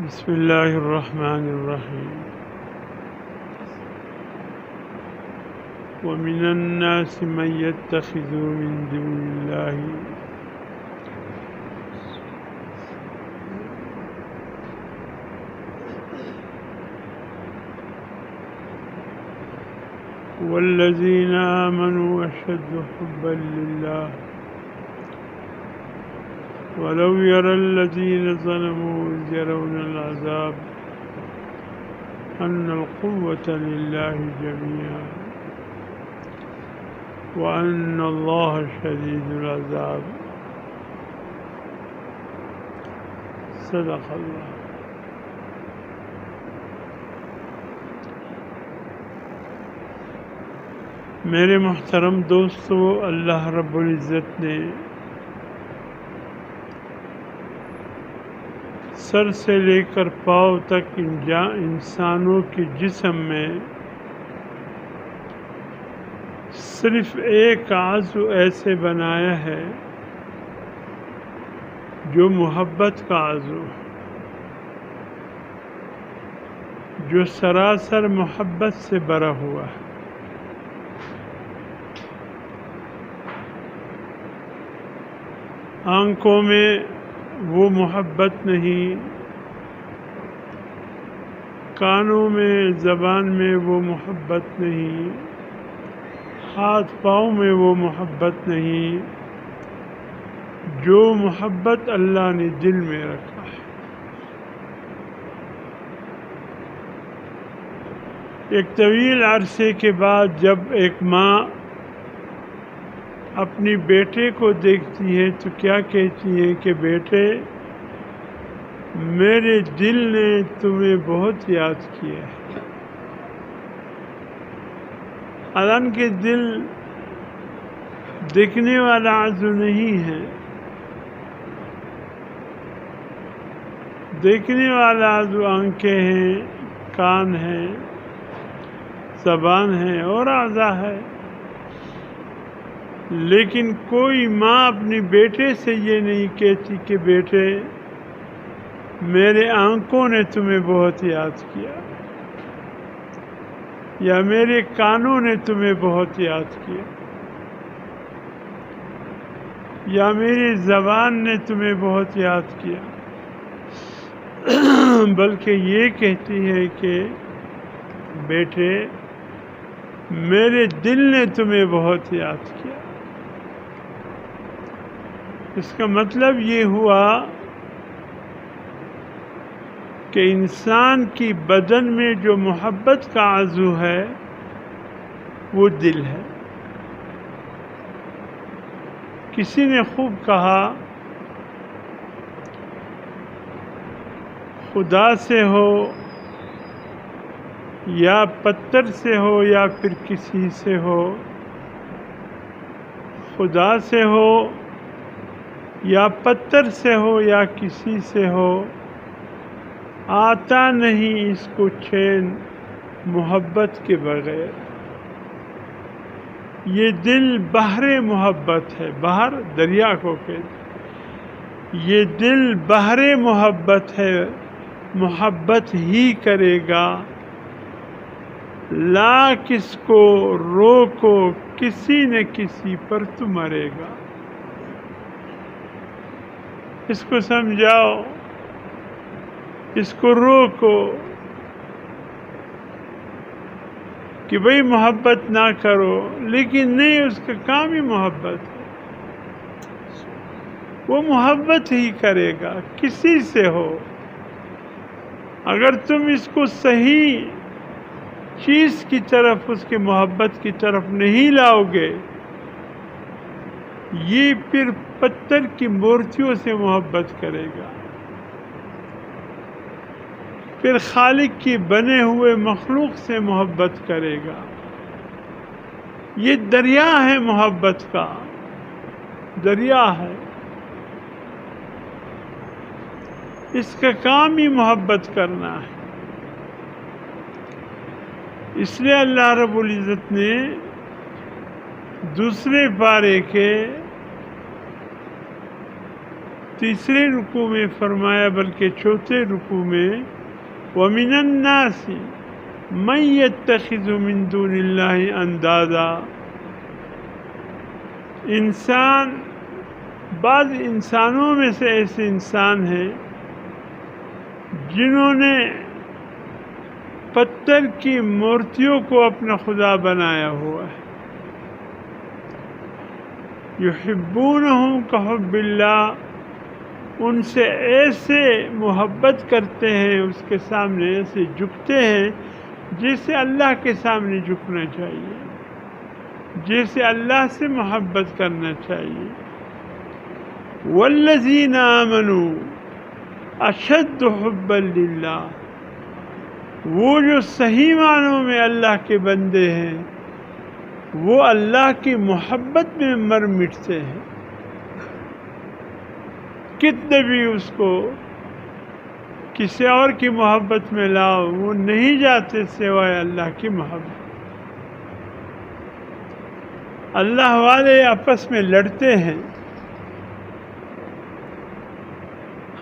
بسم اللہ الرحمن الرحیم ومن الناس من يتخذ من دون اللہ والذین آمنوا اشد حبا للہ ولو يرى الذين ظلموا إذ يرون العذاب أن القوة لله جميعا وأن الله شديد العذاب صدق اللہ. میرے محترم دوستو، اللہ رب العزت نے سر سے لے کر پاؤں تک انسانوں کے جسم میں صرف ایک عضو ایسے بنایا ہے جو محبت کا عضو، جو سراسر محبت سے بھرا ہوا ہے. آنکھوں میں وہ محبت نہیں، کانوں میں زبان میں وہ محبت نہیں، ہاتھ پاؤں میں وہ محبت نہیں، جو محبت اللہ نے دل میں رکھا ہے. ایک طویل عرصے کے بعد جب ایک ماں اپنی بیٹے کو دیکھتی ہے تو کیا کہتی ہے کہ بیٹے، میرے دل نے تمہیں بہت یاد کیا ہے. حالانکہ دل دیکھنے والا عضو نہیں ہے، دیکھنے والا عضو آنکھیں ہیں، کان ہیں، زبان ہے اور اعضاء ہے. لیکن کوئی ماں اپنی بیٹے سے یہ نہیں کہتی کہ بیٹے، میرے آنکھوں نے تمہیں بہت یاد کیا، یا میرے کانوں نے تمہیں بہت یاد کیا، یا میری زبان نے تمہیں بہت یاد کیا. بلکہ یہ کہتی ہے کہ بیٹے، میرے دل نے تمہیں بہت یاد کیا. اس کا مطلب یہ ہوا کہ انسان کی بدن میں جو محبت کا عضو ہے وہ دل ہے. کسی نے خوب کہا، خدا سے ہو یا پتھر سے ہو یا پھر کسی سے ہو، خدا سے ہو یا پتھر سے ہو یا کسی سے ہو، آتا نہیں اس کو چین محبت کے بغیر. یہ دل بحر محبت ہے، بحر دریا کو کہتے، یہ دل بحر محبت ہے، محبت ہی کرے گا. لاکھ اس کو روکو، کسی نہ کسی پر تو مرے گا. اس کو سمجھاؤ، اس کو روکو کہ بھئی محبت نہ کرو، لیکن نہیں، اس کا کام ہی محبت ہے. وہ محبت ہی کرے گا کسی سے ہو. اگر تم اس کو صحیح چیز کی طرف، اس کے محبت کی طرف نہیں لاؤ گے، یہ پھر پتھر کی مورتیوں سے محبت کرے گا، پھر خالق کی بنے ہوئے مخلوق سے محبت کرے گا. یہ دریا ہے، محبت کا دریا ہے. اس کا کام ہی محبت کرنا ہے. اس لیے اللہ رب العزت نے دوسرے پارے کے تیسرے رکوع میں فرمایا، بلکہ چوتھے رکوع میں وَمِنَ النَّاسِ مَن يَتَّخِذُ مِن دُونِ اللَّهِ أَندَادًا، بعض انسانوں میں سے ایسے انسان ہیں جنہوں نے پتھر کی مورتیوں کو اپنا خدا بنایا ہوا ہے، یحبونہم کحب اللہ، ان سے ایسے محبت کرتے ہیں، اس کے سامنے ایسے جھکتے ہیں جیسے اللہ کے سامنے جھکنا چاہیے، جیسے اللہ سے محبت کرنا چاہیے۔ والذین آمنوا اشد حبا للہ، وہ جو صحیح معنوں میں اللہ کے بندے ہیں وہ اللہ کی محبت میں مر مٹتے ہیں، کتنے بھی اس کو کسی اور کی محبت میں لاؤ وہ نہیں جاتے سوائے اللہ کی محبت۔ اللہ والے آپس میں لڑتے ہیں۔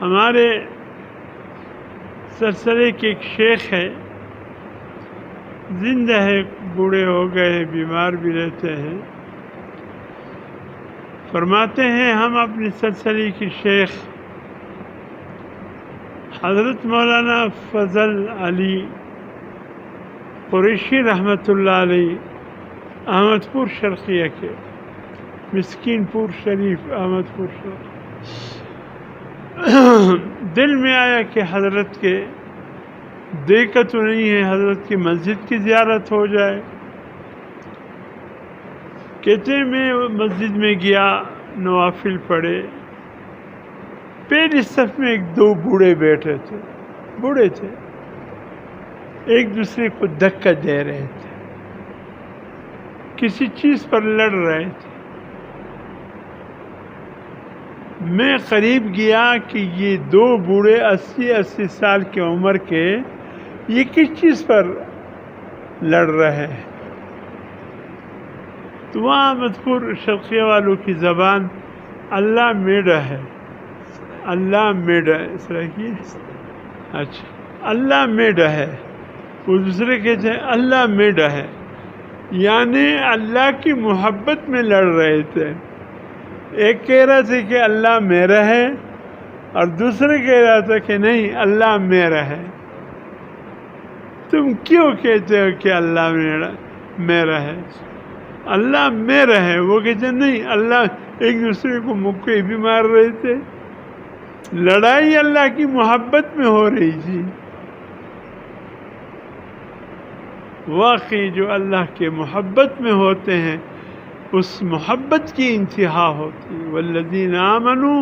ہمارے سلسلے کے ایک شیخ ہے، زندہ ہے، بوڑھے ہو گئے ہیں، بیمار بھی رہتے ہیں، فرماتے ہیں ہم اپنی سلسلے کی شیخ حضرت مولانا فضل علی قریشی رحمۃ اللہ علیہ احمد پور شرقیہ کے، مسکین پور شریف احمد پور شریف، دل میں آیا کہ حضرت کے دیکھا تو نہیں ہے، حضرت کی مسجد کی زیارت ہو جائے۔ کہتے ہیں میں مسجد میں گیا، نوافل پڑھے، پہلی صف میں دو بوڑھے بیٹھے تھے، بوڑھے تھے، ایک دوسرے کو دھکا دے رہے تھے، کسی چیز پر لڑ رہے تھے۔ میں قریب گیا کہ یہ دو بوڑھے 80 سال کی عمر کے یہ کس چیز پر لڑ رہے ہیں؟ تو وہاں مذکور شرقیہ والوں کی زبان اللہ میڈا ہے، اللہ میڈا اس طرح کی، اچھا اللہ میڈا ہے، وہ دوسرے کہتے ہیں اللہ میڈا ہے، یعنی اللہ کی محبت میں لڑ رہے تھے۔ ایک کہہ رہا تھا کہ اللہ میرا ہے اور دوسرے کہہ رہا تھا کہ نہیں اللہ میرا ہے۔ تم کیوں کہتے ہو کہ اللہ میرا ہے؟ اللہ میرا ہے، وہ کہتے ہیں نہیں اللہ، ایک دوسرے کو مکے بھی مار رہے تھے، لڑائی اللہ کی محبت میں ہو رہی تھی۔ واقعی جو اللہ کے محبت میں ہوتے ہیں اس محبت کی انتہا ہوتی ہے۔ والذین آمنوا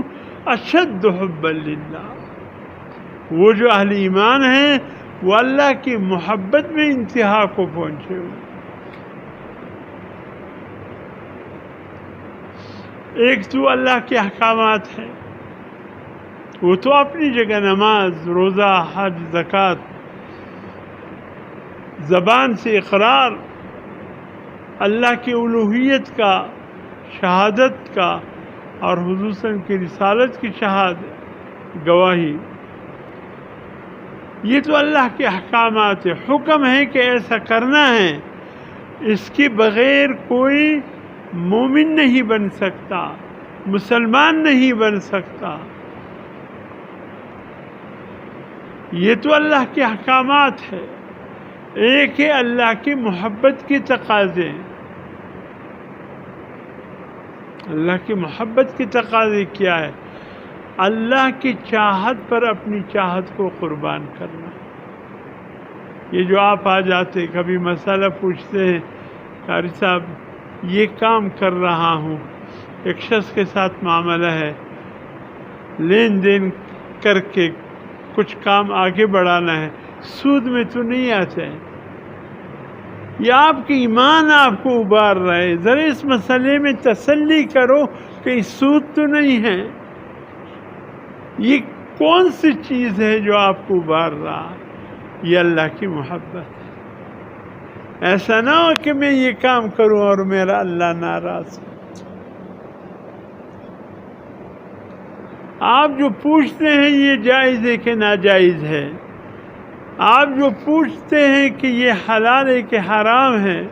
اشد حبا للہ، وہ جو اہل ایمان ہیں وہ اللہ کی محبت میں انتہا کو پہنچے ہوئے۔ ایک تو اللہ کے احکامات ہیں، وہ تو اپنی جگہ نماز، روزہ، حج، زکوٰۃ، زبان سے اقرار، اللہ کی الوہیت کا، شہادت کا، اور حضور صلی اللہ علیہ وسلم کی رسالت کی شہادت، گواہی، یہ تو اللہ کے احکامات ہے۔ حکم ہے کہ ایسا کرنا ہے، اس کے بغیر کوئی مومن نہیں بن سکتا، مسلمان نہیں بن سکتا۔ یہ تو اللہ کے احکامات ہے۔ ایک ہے اللہ کی محبت کی تقاضے، اللہ کی محبت کی تقاضے کیا ہے؟ اللہ کی چاہت پر اپنی چاہت کو قربان کرنا۔ یہ جو آپ آ جاتے کبھی مسئلہ پوچھتے ہیں، قاری صاحب یہ کام کر رہا ہوں، ایک شخص کے ساتھ معاملہ ہے، لین دین کر کے کچھ کام آگے بڑھانا ہے، سود میں تو نہیں آتے، یہ آپ کی ایمان آپ کو ابار رہا ہے، ذرا اس مسئلے میں تسلی کرو کہ سود تو نہیں ہے، یہ کون سی چیز ہے جو آپ کو ابار رہا ہے؟ یہ اللہ کی محبت ہے۔ ایسا نہ ہو کہ میں یہ کام کروں اور میرا اللہ ناراض ہو۔ آپ جو پوچھتے ہیں یہ جائز ہے کہ ناجائز ہے، آپ جو پوچھتے ہیں کہ یہ حلال ہے کہ حرام ہے،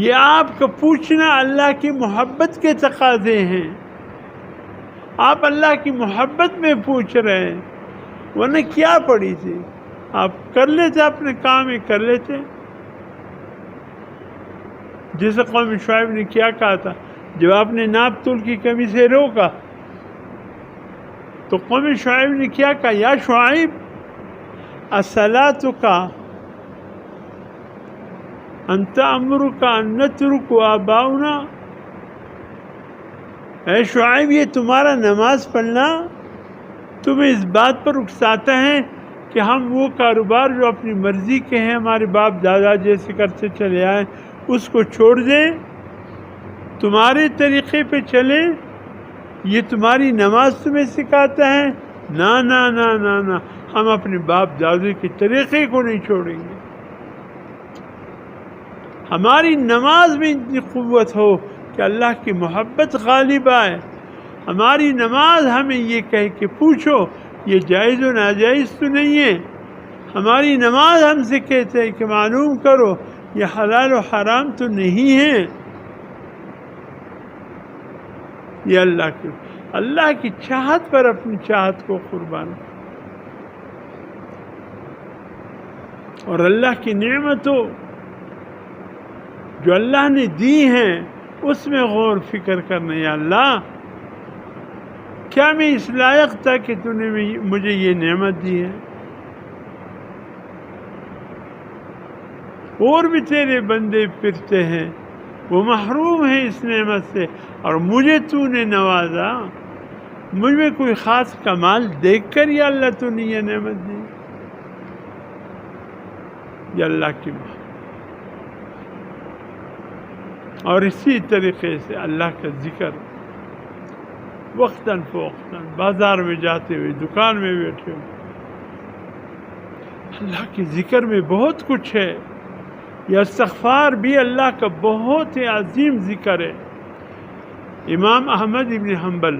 یہ آپ کا پوچھنا اللہ کی محبت کے تقاضے ہیں. آپ اللہ کی محبت میں پوچھ رہے ہیں، ورنہ کیا پڑی تھی؟ آپ کر لیتے، اپنے کام ہی کر لیتے. جیسے قوم شعیب نے کیا کہا تھا جب آپ نے ناپ تول کی کمی سے روکا، تو قوم شعیب نے کیا کہا؟ یا شعیب الصلاۃ کا انت امرک ان نترک آباؤنا، اے شعیب یہ تمہارا نماز پڑھنا تمہیں اس بات پر اکساتا ہے کہ ہم وہ کاروبار جو اپنی مرضی کے ہیں، ہمارے باپ دادا جیسے کرتے چلے آئے، اس کو چھوڑ دیں، تمہارے طریقے پہ چلیں؟ یہ تمہاری نماز تمہیں سکھاتا ہے؟ نہ نہ نہ نہ نہ، ہم اپنے باپ دادے کے طریقے کو نہیں چھوڑیں گے. ہماری نماز میں اتنی قوت ہو کہ اللہ کی محبت غالب آئے. ہماری نماز ہمیں یہ کہہ کے پوچھو یہ جائز و ناجائز تو نہیں ہے. ہماری نماز ہم سے کہتے ہیں کہ معلوم کرو یہ حلال و حرام تو نہیں ہے. یہ اللہ کی چاہت پر اپنی چاہت کو قربان کرو، اور اللہ کی نعمتوں جو اللہ نے دی ہیں اس میں غور فکر کرنا. یا اللہ کیا میں اس لائق تھا کہ تو نے مجھے یہ نعمت دی ہے؟ اور بھی تیرے بندے پھرتے ہیں، وہ محروم ہیں اس نعمت سے، اور مجھے تو نے نوازا. مجھ میں کوئی خاص کمال دیکھ کر یا اللہ تو نے یہ نعمت دی؟ یہ اللہ کی محبت. اور اسی طریقے سے اللہ کا ذکر وقتاً فوقتاً، بازار میں جاتے ہوئے، دکان میں بیٹھے ہوئے، اللہ کے ذکر میں بہت کچھ ہے. یہ استغفار بھی اللہ کا بہت ہی عظیم ذکر ہے. امام احمد ابن حنبل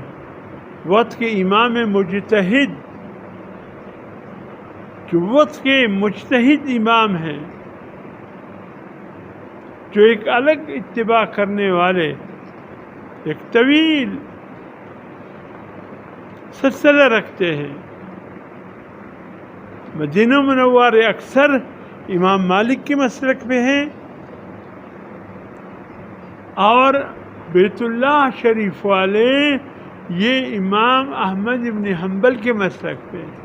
وقت کے امام مجتہد، جو وقت کے مجتہد امام ہیں، جو ایک الگ اتباع کرنے والے، ایک طویل سلسلہ رکھتے ہیں. مدینہ منورہ اکثر امام مالک کے مسلک پہ ہیں، اور بیت اللہ شریف والے یہ امام احمد ابن حنبل کے مسلک پہ ہیں.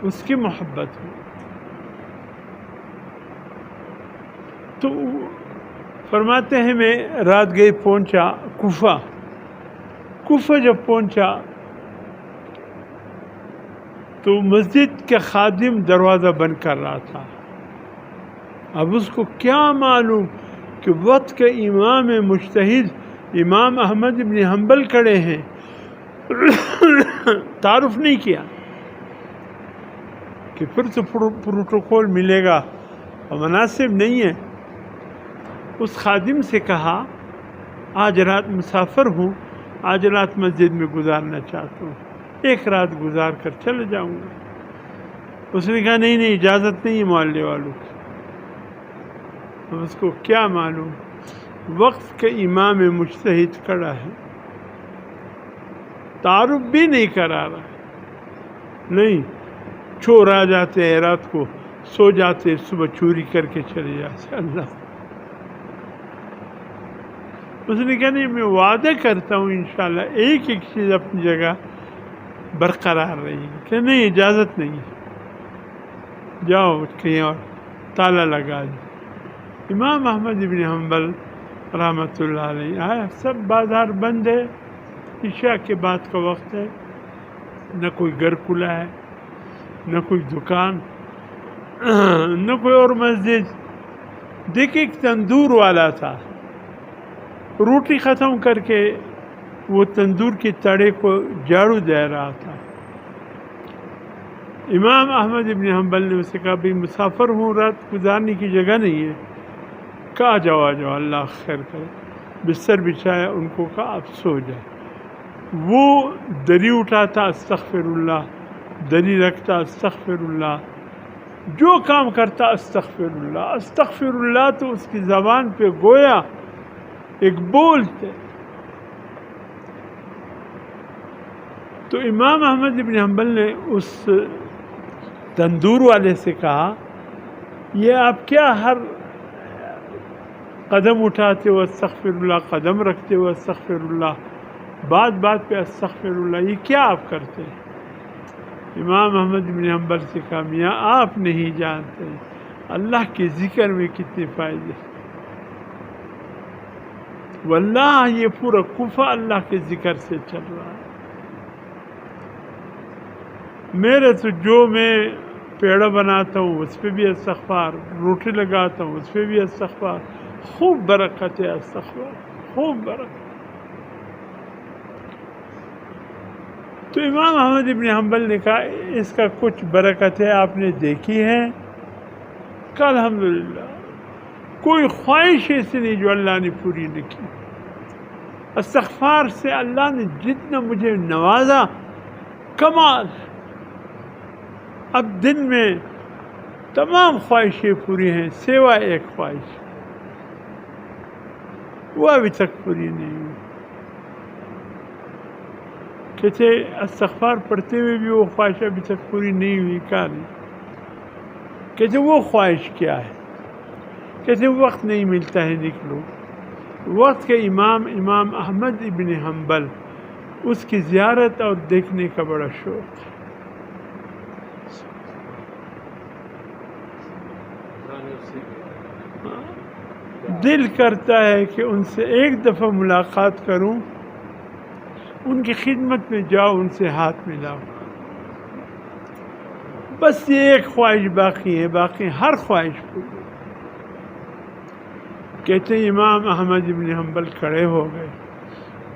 اس کی محبت ہے. تو فرماتے ہیں میں رات گئے پہنچا کوفہ جب پہنچا تو مسجد کا خادم دروازہ بند کر رہا تھا. اب اس کو کیا معلوم کہ وقت کا امام مجتہد امام احمد ابن حنبل کھڑے ہیں. تعارف نہیں کیا کہ پھر تو پروٹوکول ملے گا اور مناسب نہیں ہے. اس خادم سے کہا آج رات مسافر ہوں، آج رات مسجد میں گزارنا چاہتا ہوں، ایک رات گزار کر چلے جاؤں گا. اس نے کہا نہیں اجازت نہیں ہے محلے والوں کی. اب اس کو کیا معلوم وقت کے امام مجتہد کھڑا ہے، تعارف بھی نہیں کرا رہا ہے. نہیں، چور آ جاتے ہیں رات کو، سو جاتے، صبح چوری کر کے چلے جاتے. اللہ، اس نے کہا نہیں، میں وعدہ کرتا ہوں انشاءاللہ ایک ایک چیز اپنی جگہ برقرار رہے گی. کہ نہیں اجازت نہیں، جاؤ کہیں اور تالا لگا دو. امام احمد بن حنبل رحمۃ اللہ علیہ آیا، سب بازار بند ہے، عشاء کے بعد کا وقت ہے، نہ کوئی گھر کھلا ہے، نہ کوئی دکان، نہ کوئی اور مسجد. دیکھ ایک تندور والا تھا، روٹی ختم کر کے وہ تندور کے تڑے کو جھاڑو دے رہا تھا. امام احمد ابن حنبل نے اسے کہا بھئی مسافر ہوں، رات گزارنے کی جگہ نہیں ہے. کہا آ جاؤ اللہ خیر کرے. بستر بچھایا، ان کو کہا آپ سو جائے. وہ دری اٹھاتا استغفر اللہ، دری رکھتا استغفر اللہ، جو کام کرتا استغفر اللہ استغفر اللہ، تو اس کی زبان پہ گویا ایک بول تھے۔ تو امام احمد بن حنبل نے اس تندور والے سے کہا، یہ آپ کیا ہر قدم اٹھاتے ہو استغفر اللہ، قدم رکھتے ہو استغفر اللہ، بات بات پہ استغفر اللہ، یہ کیا آپ کرتے ہیں؟ امام احمد بن حنبل سے کہا، میاں آپ نہیں جانتے اللہ کے ذکر میں کتنے فائدے، واللہ یہ پورا کوفہ اللہ کے ذکر سے چل رہا ہے۔ میرے تو جو میں پیڑا بناتا ہوں اس پہ بھی استغفار، روٹی لگاتا ہوں اس پہ بھی استغفار، خوب برکت ہے استغفار، خوب برکت۔ تو امام احمد بن حنبل نے کہا، اس کا کچھ برکت ہے آپ نے دیکھی ہے؟ کہ الحمدللہ کوئی خواہش ایسی نہیں جو اللہ نے پوری نہ کی۔ استغفار سے اللہ نے جتنا مجھے نوازا، کمال۔ اب دن میں تمام خواہشیں پوری ہیں سوائے ایک خواہش، وہ ابھی تک پوری نہیں ہوئی۔ کہتے استغفار پڑھتے ہوئے بھی وہ خواہش ابھی تک پوری نہیں ہوئی، کہا نہیں۔ کہتے وہ خواہش کیا ہے؟ کہتے وقت نہیں ملتا ہے، نکلو۔ وقت کے امام احمد ابن حنبل، اس کی زیارت اور دیکھنے کا بڑا شوق ہے۔ دل کرتا ہے کہ ان سے ایک دفعہ ملاقات کروں، ان کی خدمت میں جاؤ، ان سے ہاتھ ملاؤ۔ بس یہ ایک خواہش باقی ہے، باقی ہر خواہش پوری۔ کہتے ہیں امام احمد بن حنبل کھڑے ہو گئے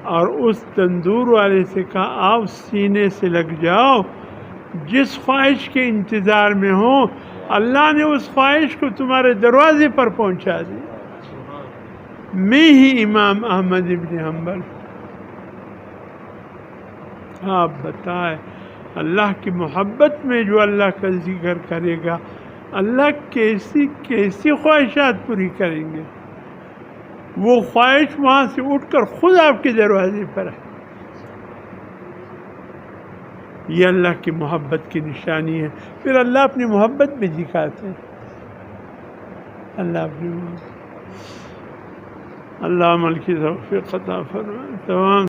اور اس تندور والے سے کہا، آؤ سینے سے لگ جاؤ، جس خواہش کے انتظار میں ہو اللہ نے اس خواہش کو تمہارے دروازے پر پہنچا دی۔ میں ہی امام احمد بن حنبل۔ آپ بتائیں، اللہ کی محبت میں جو اللہ کا ذکر کرے گا، اللہ کیسی کیسی خواہشات پوری کریں گے۔ وہ خواہش وہاں سے اٹھ کر خود آپ کے دروازے پر ہے۔ یہ اللہ کی محبت کی نشانی ہے۔ پھر اللہ اپنی محبت بھی دکھاتے ہیں۔ اللہ اپنی محبت، اللہ عمل کی توفیق عطا فرمائے۔ تمام